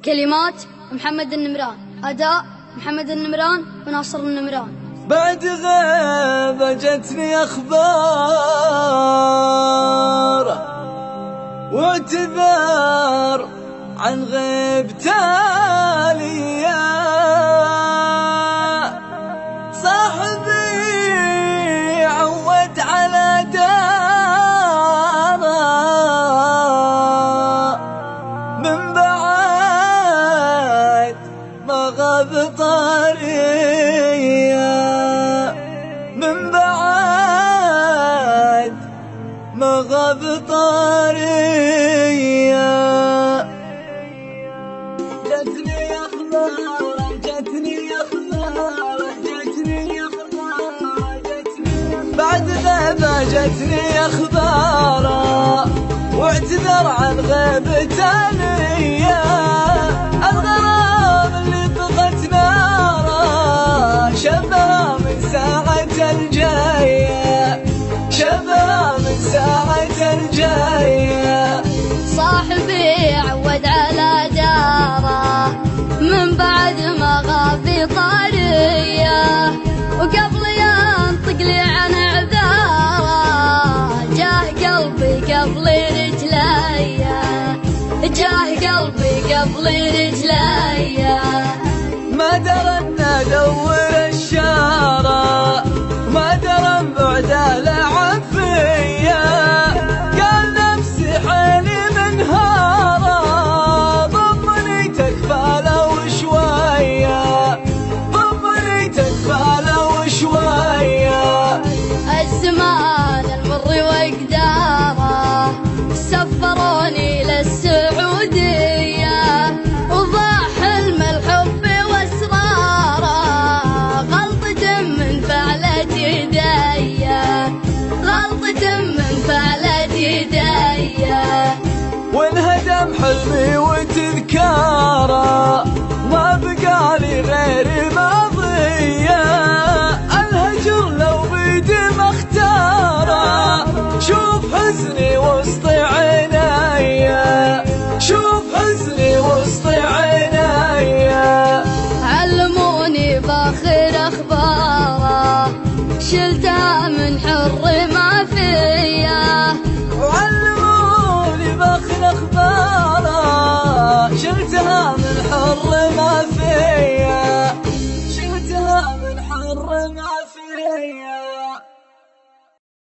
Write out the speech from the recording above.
كلمات محمد النمران، أداء محمد النمران وناصر النمران. بعد غيبة جتني أخبار واعتذار عن غيبته لي، صاحبي عود على داره من بعد ما غاب طاريه، من بعد ما غاب طاريه. جتني أخبار جتني أخبار جتني أخبار بعد غيبة جتني أخبار واعتذر عن غيبته لي، الغرام اللي طفت ناره شبها من ساعة الجاية، شبها من ساعة الجاية. صاحبي عود على داره من بعد ما غاب طاريه، وقبل ينطق لي عن عذاره جاه قلبي قبل رجليا، جاه قلبي قبل رجليا. ما درى ان ادور الشارع، ما درى ان بعده لعب فيا، قال نفسي حيلي منهاره ضمني تكفى لو شويه، ضمني تكفى لو شويه. الزمان المر واقداره سفروني للسعوديه، وضاع حلم الحب واسراره غلطة من فعلة يديا، غلطة من فعلة يديا. وانهدم حلمي وتذكاره ما بقالي غير ماضيه، الهجر لو بيدي ما اختاره. شوف حزني وسط عينيا، شوف حزني وسط عينيا. علموني باخر اخباره شلتها من حر ما فيا، وعلموني باخر اخباره شلتها من حر ما فيا.